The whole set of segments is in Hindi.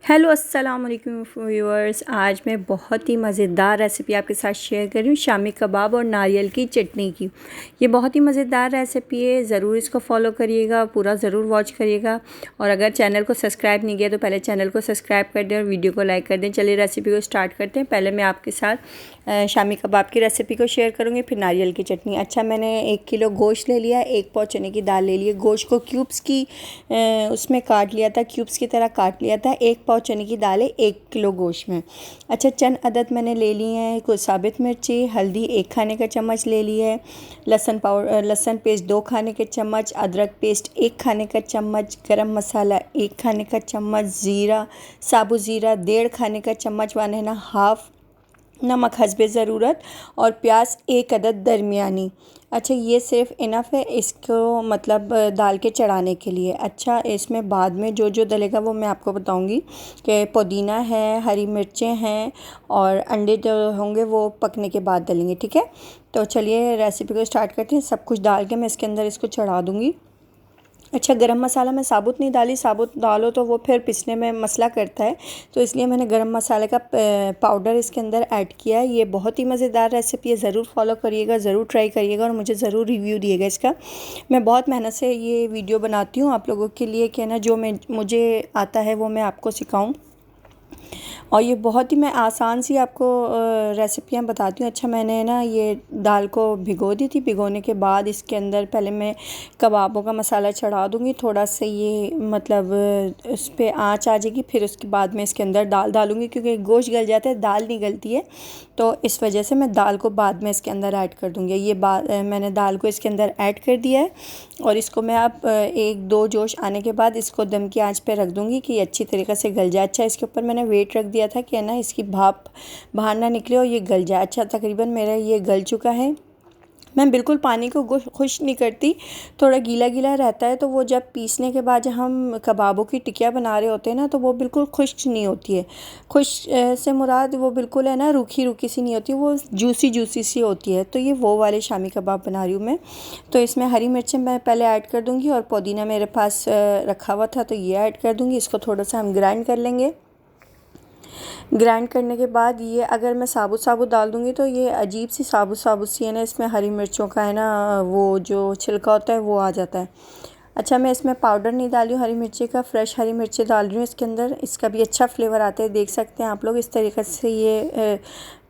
हेलो अस्सलाम वालेकुम व्यूअर्स। आज मैं बहुत ही मज़ेदार रेसिपी आपके साथ शेयर कर रही हूँ, शामी कबाब और नारियल की चटनी की। ये बहुत ही मज़ेदार रेसिपी है, ज़रूर इसको फॉलो करिएगा, पूरा ज़रूर वॉच करिएगा। और अगर चैनल को सब्सक्राइब नहीं किया तो पहले चैनल को सब्सक्राइब कर दें और वीडियो को लाइक कर दें। चलिए रेसिपी को स्टार्ट करते हैं। पहले मैं आपके साथ शामी कबाब की रेसिपी को शेयर करूँगी, फिर नारियल की चटनी। अच्छा, मैंने 1 किलो गोश्त ले लिया, 1 पाव चने की दाल ले ली। गोश्त को क्यूब्स की उसमें काट लिया था, क्यूब्स की तरह काट लिया था। 1 पाव चने की दाल है 1 किलो गोश्त में। अच्छा, चंद अदद मैंने ले लिए हैं। कुछ साबित मिर्ची, हल्दी 1 खाने का चम्मच ले ली है। लहसुन पेस्ट 2 खाने के चम्मच, अदरक पेस्ट 1 खाने का चम्मच, गरम मसाला 1 खाने का चम्मच, ज़ीरा, साबुत ज़ीरा 1.5 खाने का चम्मच, 1.5 नमक हस्बे ज़रूरत, और प्याज 1 अदद दरमियानी। अच्छा, ये सिर्फ इनफ है इसको मतलब दाल के चढ़ाने के लिए। अच्छा, इसमें बाद में जो जो डलेगा वो मैं आपको बताऊंगी कि पुदीना है, हरी मिर्चें हैं और अंडे जो होंगे वो पकने के बाद डलेंगे। ठीक है, तो चलिए रेसिपी को स्टार्ट करते हैं। सब कुछ डाल के मैं इसके अंदर इसको चढ़ा दूँगी। अच्छा, गरम मसाला मैं साबुत नहीं डाली, साबुत डालो तो वो फिर पिसने में मसला करता है, तो इसलिए मैंने गरम मसाले का पाउडर इसके अंदर ऐड किया है। ये बहुत ही मज़ेदार रेसिपी है, ज़रूर फॉलो करिएगा, ज़रूर ट्राई करिएगा और मुझे ज़रूर रिव्यू दिएगा इसका। मैं बहुत मेहनत से ये वीडियो बनाती हूँ आप लोगों के लिए कि ना जो मुझे आता है वो मैं आपको सिखाऊँ, और ये बहुत ही मैं आसान सी आपको रेसिपियाँ बताती हूँ। अच्छा, मैंने ना ये दाल को भिगो दी थी। भिगोने के बाद इसके अंदर पहले मैं कबाबों का मसाला चढ़ा दूँगी, थोड़ा सा ये मतलब उस पर आँच आ जाएगी, फिर उसके बाद मैं इसके अंदर दाल डालूँगी, क्योंकि गोश्त गल जाता है, दाल नहीं गलती है, तो इस वजह से मैं दाल को बाद में इसके अंदर ऐड कर दूँगी। ये मैंने दाल को इसके अंदर ऐड कर दिया है और इसको मैं अब 1-2 जोश आने के बाद इसको दम की आंच पे रख दूँगी कि अच्छी तरीक़े से गल जाए। अच्छा, इसके ऊपर मैंने वेट रख दिया था कि ना इसकी भाप बाहर ना निकले और ये गल जाए। अच्छा, तकरीबन मेरा ये गल चुका है। मैं बिल्कुल पानी को खुश्क नहीं करती, थोड़ा गीला गीला रहता है, तो वो जब पीसने के बाद जब हम कबाबों की टिकिया बना रहे होते हैं ना, तो वो बिल्कुल खुश्क नहीं होती है। खुश्क से मुराद वो बिल्कुल है ना रूखी रूखी सी नहीं होती, वो जूसी जूसी सी होती है। तो ये वो वाले शामी कबाब बना रही हूँ मैं। तो इसमें हरी मिर्चें मैं पहले ऐड कर दूँगी और पुदीना मेरे पास रखा हुआ था तो ये ऐड कर दूँगी। इसको थोड़ा सा हम ग्राइंड कर लेंगे। ग्राइंड करने के बाद ये अगर मैं साबुत साबुत डाल दूँगी तो ये अजीब सी साबुत साबुत सी है ना, इसमें हरी मिर्चों का है ना वो जो छिलका होता है वो आ जाता है। अच्छा, मैं इसमें पाउडर नहीं डाली हूँ हरी मिर्ची का, फ्रेश हरी मिर्ची डाल रही हूँ इसके अंदर। इसका भी अच्छा फ्लेवर आता है, देख सकते हैं आप लोग। इस तरीके से ये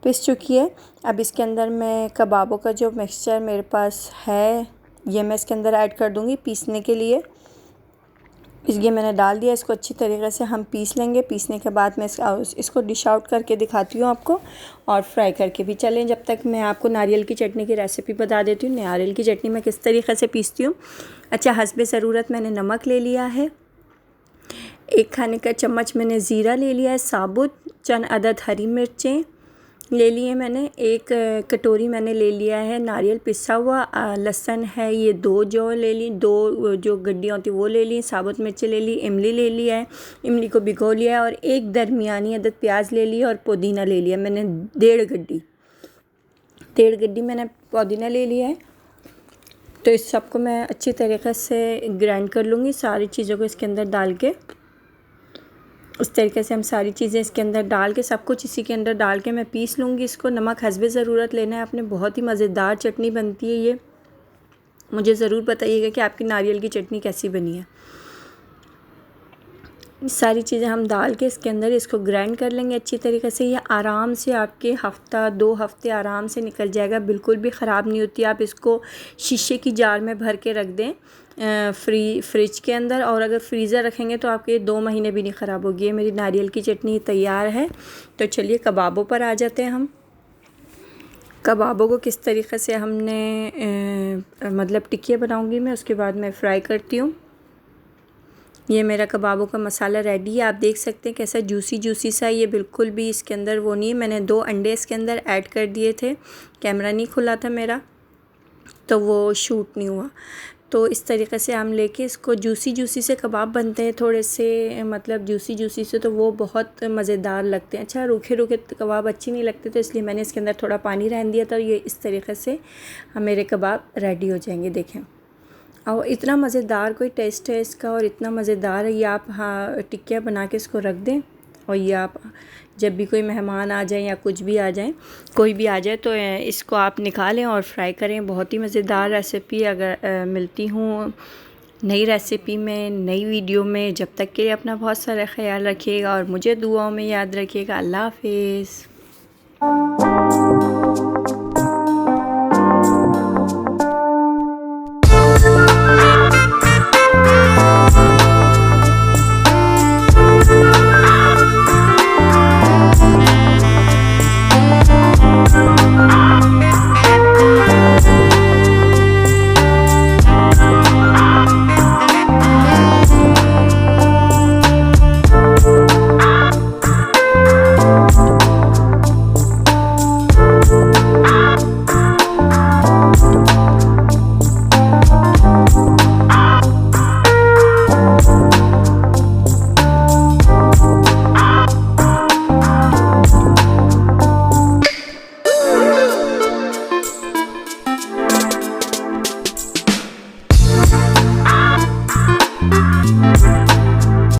पिस चुकी है। अब इसके अंदर मैं कबाबों का जो मिक्सचर मेरे पास है ये मैं इसके अंदर ऐड कर दूँगी पीसने के लिए। ये मैंने डाल दिया, इसको अच्छी तरीके से हम पीस लेंगे। पीसने के बाद मैं इसको डिश आउट करके दिखाती हूँ आपको, और फ्राई करके भी। चलें, जब तक मैं आपको नारियल की चटनी की रेसिपी बता देती हूँ, नारियल की चटनी मैं किस तरीके से पीसती हूँ। अच्छा, हस्बे ज़रूरत मैंने नमक ले लिया है, 1 खाने का चम्मच मैंने ज़ीरा ले लिया है साबुत, चंद अदद हरी मिर्चें ले लिए मैंने, 1 कटोरी मैंने ले लिया है नारियल पिसा हुआ। लहसुन है ये 2 जो ले ली, 2 जो गड्डियाँ होती वो ले ली, साबुत मिर्ची ले ली, इमली ले लिया है, इमली को भिगो लिया है, और 1 दरमियानी अदद प्याज ले लिया और पुदीना ले लिया मैंने 1.5 गड्डी मैंने पुदीना ले लिया है। तो इस सबको मैं अच्छी तरीक़े से ग्राइंड कर लूँगी, सारी चीज़ों को इसके अंदर डाल के। इस तरीके से हम सारी चीज़ें इसके अंदर डाल के, सब कुछ इसी के अंदर डाल के मैं पीस लूँगी इसको। नमक हस्बे ज़रूरत लेना है आपने। बहुत ही मज़ेदार चटनी बनती है ये। मुझे ज़रूर बताइएगा कि आपकी नारियल की चटनी कैसी बनी है। सारी चीज़ें हम डाल के इसके अंदर इसको ग्राइंड कर लेंगे अच्छी तरीके से। ये आराम से आपके 1-2 हफ़्ते आराम से निकल जाएगा, बिल्कुल भी ख़राब नहीं होती। आप इसको शीशे की जार में भर के रख दें फ्रिज के अंदर, और अगर फ्रीज़र रखेंगे तो आपके 2 महीने भी नहीं ख़राब होगी। ये मेरी नारियल की चटनी तैयार है। तो चलिए कबाबों पर आ जाते हैं हम। कबाबों को किस तरीक़े से हमने मतलब टिक्कियाँ बनाऊँगी मैं, उसके बाद मैं फ्राई करती हूँ। ये मेरा कबाबों का मसाला रेडी है, आप देख सकते हैं कैसा जूसी जूसी सा। ये बिल्कुल भी इसके अंदर वो नहीं है। मैंने 2 अंडे इसके अंदर ऐड कर दिए थे, कैमरा नहीं खुला था मेरा तो वो शूट नहीं हुआ। तो इस तरीक़े से हम लेके इसको जूसी जूसी से कबाब बनते हैं, थोड़े से मतलब जूसी जूसी से, तो वो बहुत मज़ेदार लगते हैं। अच्छा, रूखे रूखे कबाब अच्छी नहीं लगते, तो इसलिए मैंने इसके अंदर थोड़ा पानी रहने दिया था। ये इस तरीक़े से मेरे कबाब रेडी हो जाएंगे, देखें। और इतना मज़ेदार कोई टेस्ट है इसका, और इतना मज़ेदार है ये। आप हाँ टिक्कियाँ बना के इसको रख दें, और ये आप जब भी कोई मेहमान आ जाए या कुछ भी आ जाए, कोई भी आ जाए, तो इसको आप निकालें और फ्राई करें। बहुत ही मज़ेदार रेसिपी। अगर मिलती हूँ नई रेसिपी में, नई वीडियो में। जब तक के लिए अपना बहुत सारा ख्याल रखिएगा और मुझे दुआओं में याद रखिएगा। अल्लाह हाफिज़।